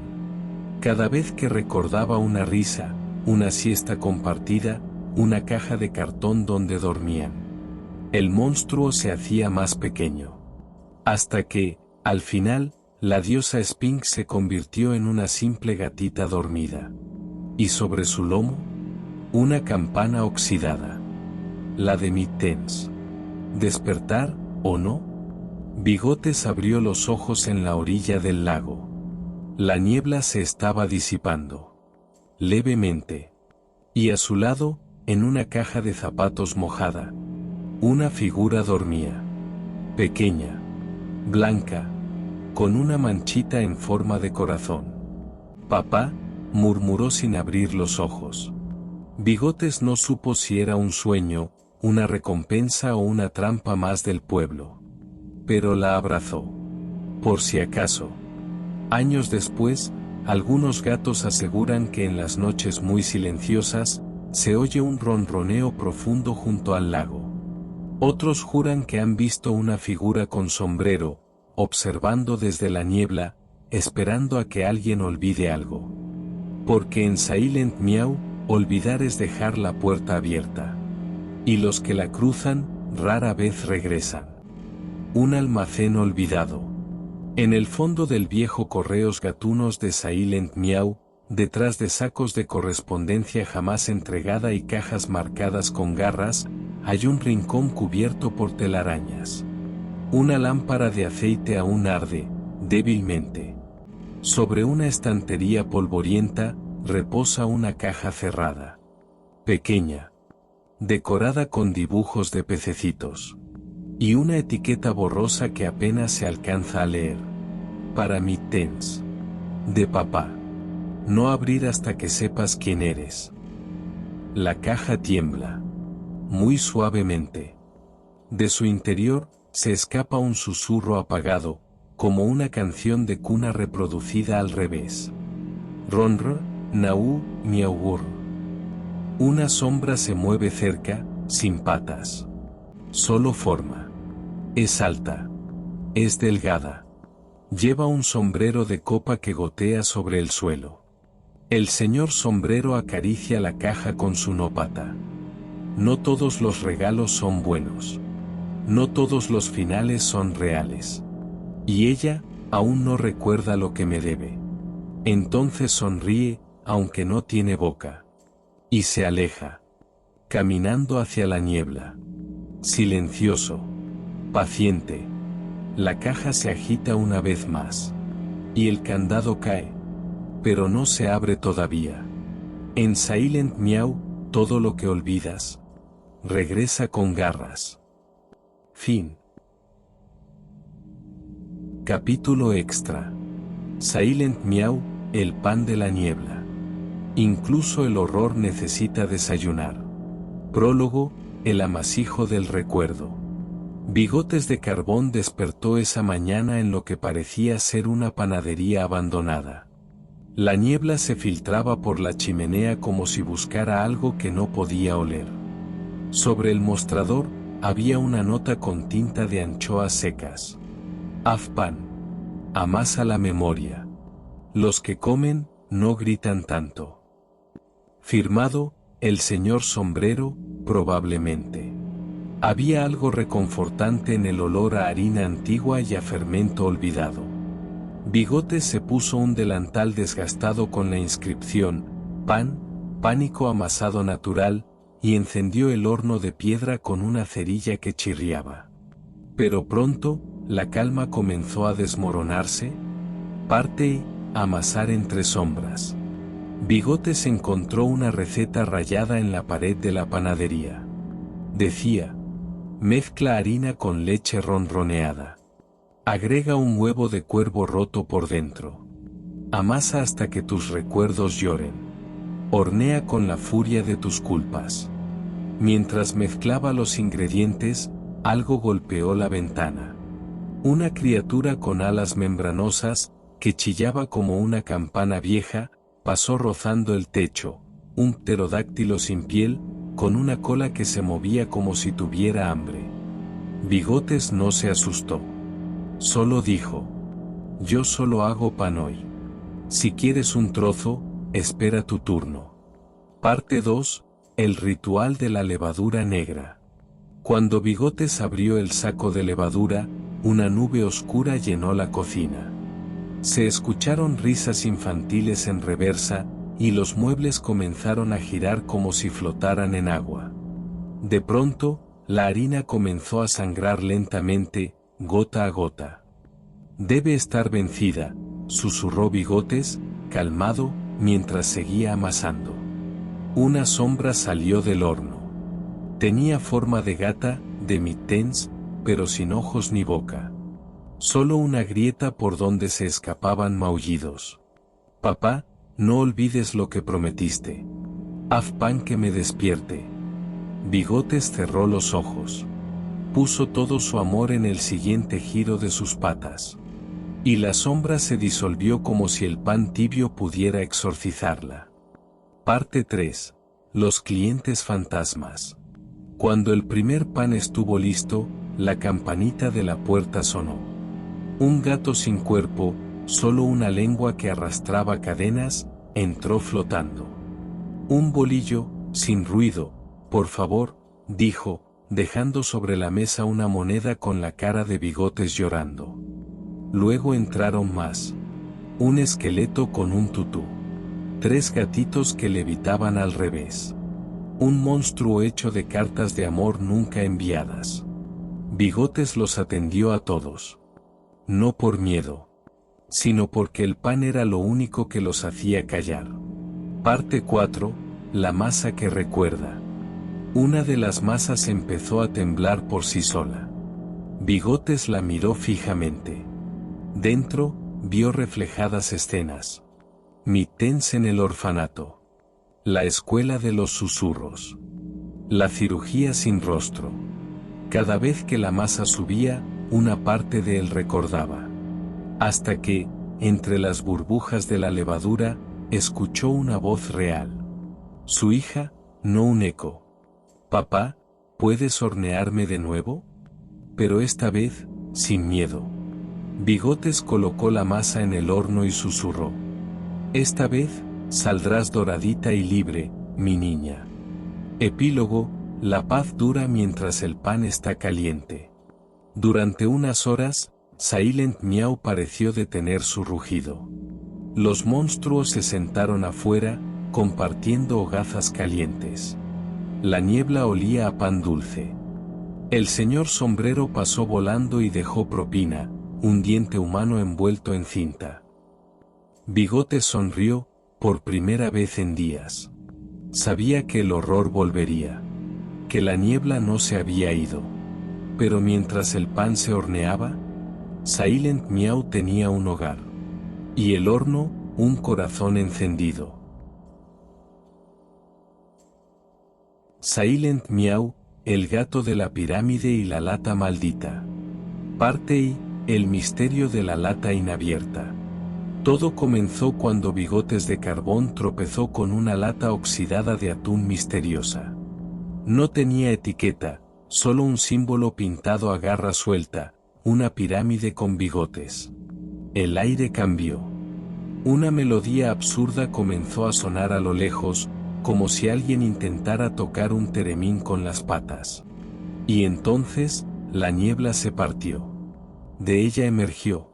Cada vez que recordaba una risa, una siesta compartida, una caja de cartón donde dormían, el monstruo se hacía más pequeño. Hasta que, al final, la diosa Sphinx se convirtió en una simple gatita dormida. Y sobre su lomo, una campana oxidada. La de Mittens. ¿Despertar, o no? Bigotes abrió los ojos en la orilla del lago. La niebla se estaba disipando. Levemente. Y a su lado, en una caja de zapatos mojada, una figura dormía. Pequeña. Blanca. Con una manchita en forma de corazón. Papá, murmuró sin abrir los ojos. Bigotes no supo si era un sueño, una recompensa o una trampa más del pueblo. Pero la abrazó. Por si acaso. Años después, algunos gatos aseguran que en las noches muy silenciosas, se oye un ronroneo profundo junto al lago. Otros juran que han visto una figura con sombrero, observando desde la niebla, esperando a que alguien olvide algo. Porque en Silent Meow, olvidar es dejar la puerta abierta. Y los que la cruzan, rara vez regresan. Un almacén olvidado. En el fondo del viejo correos gatunos de Silent Meow, detrás de sacos de correspondencia jamás entregada y cajas marcadas con garras, hay un rincón cubierto por telarañas. Una lámpara de aceite aún arde, débilmente. Sobre una estantería polvorienta, reposa una caja cerrada. Pequeña. Decorada con dibujos de pececitos. Y una etiqueta borrosa que apenas se alcanza a leer. Para Mittens. De papá. No abrir hasta que sepas quién eres. La caja tiembla. Muy suavemente. De su interior, se escapa un susurro apagado, como una canción de cuna reproducida al revés. Ronr, Nau, Miaugur. Una sombra se mueve cerca, sin patas. Solo forma. Es alta. Es delgada. Lleva un sombrero de copa que gotea sobre el suelo. El señor sombrero acaricia la caja con su nópata. No todos los regalos son buenos. No todos los finales son reales. Y ella, aún no recuerda lo que me debe. Entonces sonríe, aunque no tiene boca. Y se aleja. Caminando hacia la niebla. Silencioso. Paciente. La caja se agita una vez más. Y el candado cae. Pero no se abre todavía. En Silent Meow, todo lo que olvidas, regresa con garras. Fin. Capítulo extra. Silent Meow, el pan de la niebla. Incluso el horror necesita desayunar. Prólogo, el amasijo del recuerdo. Bigotes de Carbón despertó esa mañana en lo que parecía ser una panadería abandonada. La niebla se filtraba por la chimenea como si buscara algo que no podía oler. Sobre el mostrador, había una nota con tinta de anchoas secas. Afpan. Amasa la memoria. Los que comen, no gritan tanto. Firmado, el señor Sombrero, probablemente. Había algo reconfortante en el olor a harina antigua y a fermento olvidado. Bigotes se puso un delantal desgastado con la inscripción, pan, pánico amasado natural, y encendió el horno de piedra con una cerilla que chirriaba. Pero pronto, la calma comenzó a desmoronarse. Parte y amasar entre sombras. Bigotes encontró una receta rayada en la pared de la panadería. Decía: mezcla harina con leche ronroneada. Agrega un huevo de cuervo roto por dentro. Amasa hasta que tus recuerdos lloren. Hornea con la furia de tus culpas. Mientras mezclaba los ingredientes, algo golpeó la ventana. Una criatura con alas membranosas, que chillaba como una campana vieja, pasó rozando el techo, un pterodáctilo sin piel, con una cola que se movía como si tuviera hambre. Bigotes no se asustó. Solo dijo: yo solo hago pan hoy. Si quieres un trozo, espera tu turno. Parte 2. El ritual de la levadura negra. Cuando Bigotes abrió el saco de levadura, una nube oscura llenó la cocina. Se escucharon risas infantiles en reversa, y los muebles comenzaron a girar como si flotaran en agua. De pronto, la harina comenzó a sangrar lentamente, gota a gota. Debe estar vencida, susurró Bigotes, calmado, mientras seguía amasando. Una sombra salió del horno. Tenía forma de gata, de Mittens, pero sin ojos ni boca. Solo una grieta por donde se escapaban maullidos. Papá, no olvides lo que prometiste. Haz pan que me despierte. Bigotes cerró los ojos. Puso todo su amor en el siguiente giro de sus patas. Y la sombra se disolvió como si el pan tibio pudiera exorcizarla. Parte 3. Los clientes fantasmas. Cuando el primer pan estuvo listo, la campanita de la puerta sonó. Un gato sin cuerpo, solo una lengua que arrastraba cadenas, entró flotando. Un bolillo, sin ruido, por favor, dijo, dejando sobre la mesa una moneda con la cara de Bigotes llorando. Luego entraron más. Un esqueleto con un tutú. 3 gatitos que levitaban al revés. Un monstruo hecho de cartas de amor nunca enviadas. Bigotes los atendió a todos. No por miedo, sino porque el pan era lo único que los hacía callar. Parte 4. La masa que recuerda. Una de las masas empezó a temblar por sí sola. Bigotes la miró fijamente. Dentro, vio reflejadas escenas. Mittens en el orfanato. La escuela de los susurros. La cirugía sin rostro. Cada vez que la masa subía, una parte de él recordaba. Hasta que, entre las burbujas de la levadura, escuchó una voz real. Su hija, no un eco. Papá, ¿puedes hornearme de nuevo? Pero esta vez, sin miedo. Bigotes colocó la masa en el horno y susurró. Esta vez, saldrás doradita y libre, mi niña. Epílogo, la paz dura mientras el pan está caliente. Durante unas horas, Silent Meow pareció detener su rugido. Los monstruos se sentaron afuera, compartiendo hogazas calientes. La niebla olía a pan dulce. El señor Sombrero pasó volando y dejó propina, un diente humano envuelto en cinta. Bigotes sonrió, por primera vez en días. Sabía que el horror volvería. Que la niebla no se había ido. Pero mientras el pan se horneaba, Silent Meow tenía un hogar. Y el horno, un corazón encendido. Silent Meow, el gato de la pirámide y la lata maldita. Parte y, el misterio de la lata inabierta. Todo comenzó cuando Bigotes de Carbón tropezó con una lata oxidada de atún misteriosa. No tenía etiqueta, solo un símbolo pintado a garra suelta, una pirámide con bigotes. El aire cambió. Una melodía absurda comenzó a sonar a lo lejos, como si alguien intentara tocar un teremín con las patas. Y entonces, la niebla se partió. De ella emergió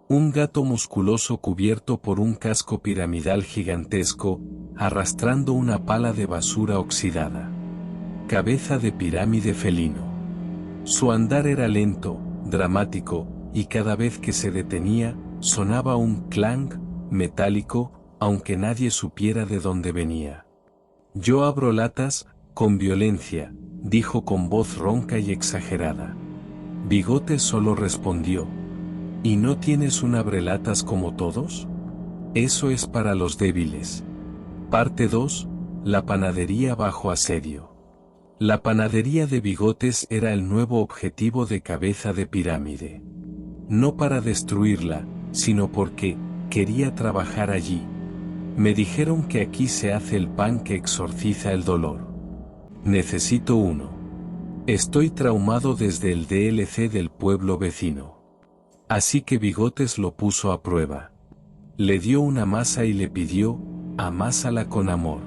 un gato musculoso cubierto por un casco piramidal gigantesco, arrastrando una pala de basura oxidada. Cabeza de pirámide felino. Su andar era lento, dramático, y cada vez que se detenía, sonaba un clang metálico, aunque nadie supiera de dónde venía. Yo abro latas, con violencia, dijo con voz ronca y exagerada. Bigotes solo respondió. ¿Y no tienes un abrelatas como todos? Eso es para los débiles. Parte 2. La panadería bajo asedio. La panadería de Bigotes era el nuevo objetivo de Cabeza de Pirámide. No para destruirla, sino porque quería trabajar allí. Me dijeron que aquí se hace el pan que exorciza el dolor. Necesito uno. Estoy traumado desde el DLC del pueblo vecino. Así que Bigotes lo puso a prueba. Le dio una masa y le pidió, amásala con amor.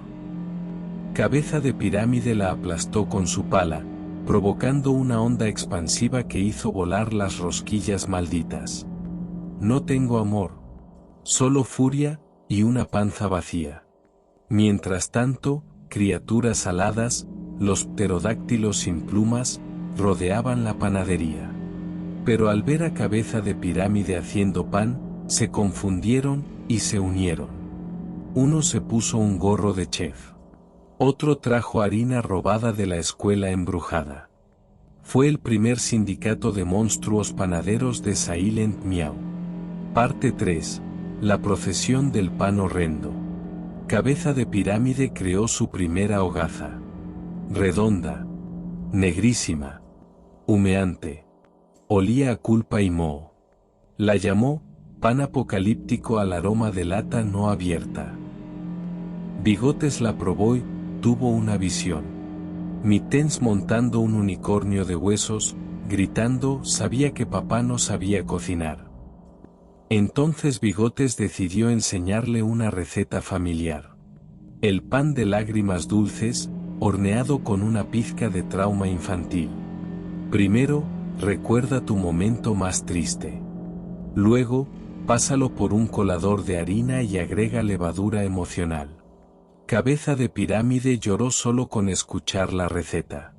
Cabeza de Pirámide la aplastó con su pala, provocando una onda expansiva que hizo volar las rosquillas malditas. No tengo amor. Solo furia, y una panza vacía. Mientras tanto, criaturas aladas, los pterodáctilos sin plumas, rodeaban la panadería. Pero al ver a Cabeza de Pirámide haciendo pan, se confundieron y se unieron. Uno se puso un gorro de chef. Otro trajo harina robada de la escuela embrujada. Fue el primer sindicato de monstruos panaderos de Silent Meow. Parte 3. La procesión del pan horrendo. Cabeza de Pirámide creó su primera hogaza. Redonda. Negrísima. Humeante. Olía a culpa y moho. La llamó, pan apocalíptico al aroma de lata no abierta. Bigotes la probó y tuvo una visión. Mittens montando un unicornio de huesos, gritando, sabía que papá no sabía cocinar. Entonces Bigotes decidió enseñarle una receta familiar. El pan de lágrimas dulces, horneado con una pizca de trauma infantil. Primero, recuerda tu momento más triste. Luego, pásalo por un colador de harina y agrega levadura emocional. Cabeza de Pirámide lloró solo con escuchar la receta.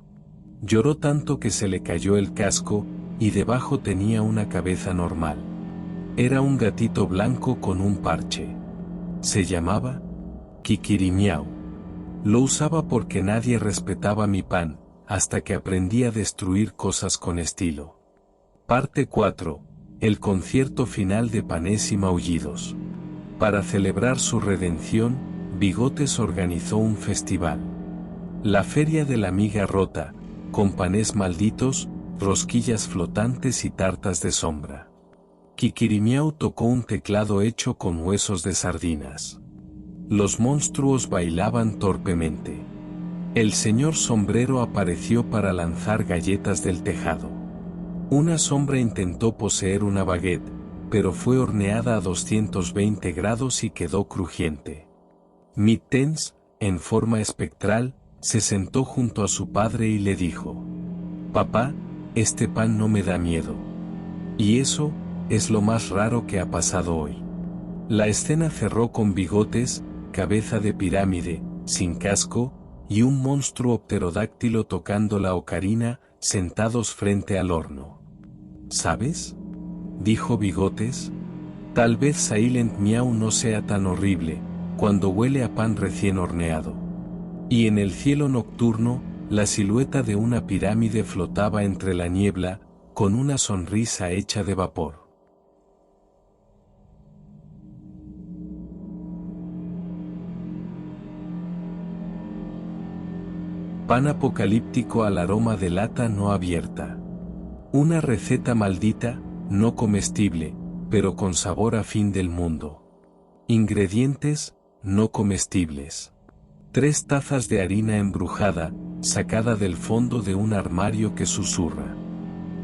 Lloró tanto que se le cayó el casco, y debajo tenía una cabeza normal. Era un gatito blanco con un parche. Se llamaba Kikirimiau. Lo usaba porque nadie respetaba mi pan, hasta que aprendí a destruir cosas con estilo. Parte 4. El concierto final de Panes y Maullidos. Para celebrar su redención, Bigotes organizó un festival. La feria de la miga rota, con panes malditos, rosquillas flotantes y tartas de sombra. Kikirimiau tocó un teclado hecho con huesos de sardinas. Los monstruos bailaban torpemente. El señor sombrero apareció para lanzar galletas del tejado. Una sombra intentó poseer una baguette, pero fue horneada a 220 grados y quedó crujiente. Mittens, en forma espectral, se sentó junto a su padre y le dijo: «Papá, este pan no me da miedo. Y eso es lo más raro que ha pasado hoy». La escena cerró con Bigotes, Cabeza de Pirámide, sin casco, y un monstruo pterodáctilo tocando la ocarina, sentados frente al horno. «¿Sabes?», dijo Bigotes. «Tal vez Silent Meow no sea tan horrible, cuando huele a pan recién horneado». Y en el cielo nocturno, la silueta de una pirámide flotaba entre la niebla, con una sonrisa hecha de vapor. Pan apocalíptico al aroma de lata no abierta. Una receta maldita, no comestible, pero con sabor a fin del mundo. Ingredientes, no comestibles. 3 tazas de harina embrujada, sacada del fondo de un armario que susurra.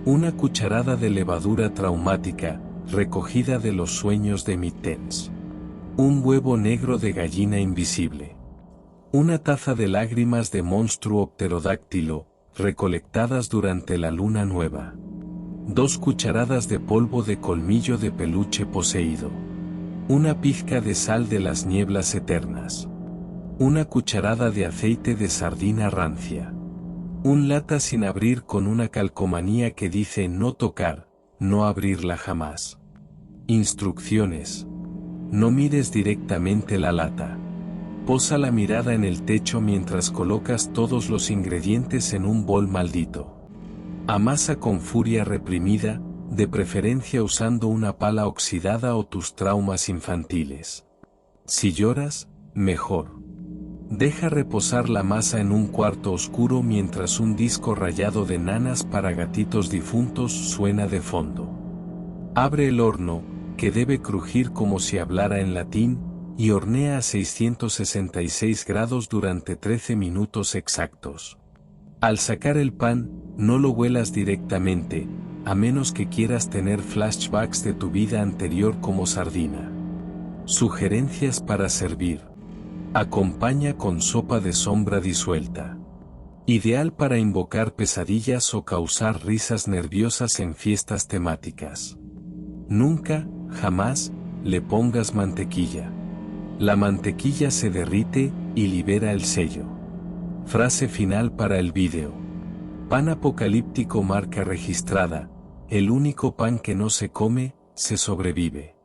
Una cucharada de levadura traumática, recogida de los sueños de Mittens. Un huevo negro de gallina invisible. Una taza de lágrimas de monstruo pterodáctilo, recolectadas durante la luna nueva. 2 cucharadas de polvo de colmillo de peluche poseído. Una pizca de sal de las nieblas eternas. Una cucharada de aceite de sardina rancia. Un lata sin abrir con una calcomanía que dice no tocar, no abrirla jamás. Instrucciones. No mires directamente la lata. Posa la mirada en el techo mientras colocas todos los ingredientes en un bol maldito. Amasa con furia reprimida, de preferencia usando una pala oxidada o tus traumas infantiles. Si lloras, mejor. Deja reposar la masa en un cuarto oscuro mientras un disco rayado de nanas para gatitos difuntos suena de fondo. Abre el horno, que debe crujir como si hablara en latín, y hornea a 666 grados durante 13 minutos exactos. Al sacar el pan, no lo huelas directamente, a menos que quieras tener flashbacks de tu vida anterior como sardina. Sugerencias para servir. Acompaña con sopa de sombra disuelta. Ideal para invocar pesadillas o causar risas nerviosas en fiestas temáticas. Nunca, jamás, le pongas mantequilla. La mantequilla se derrite y libera el sello. Frase final para el vídeo. Pan apocalíptico marca registrada, el único pan que no se come, se sobrevive.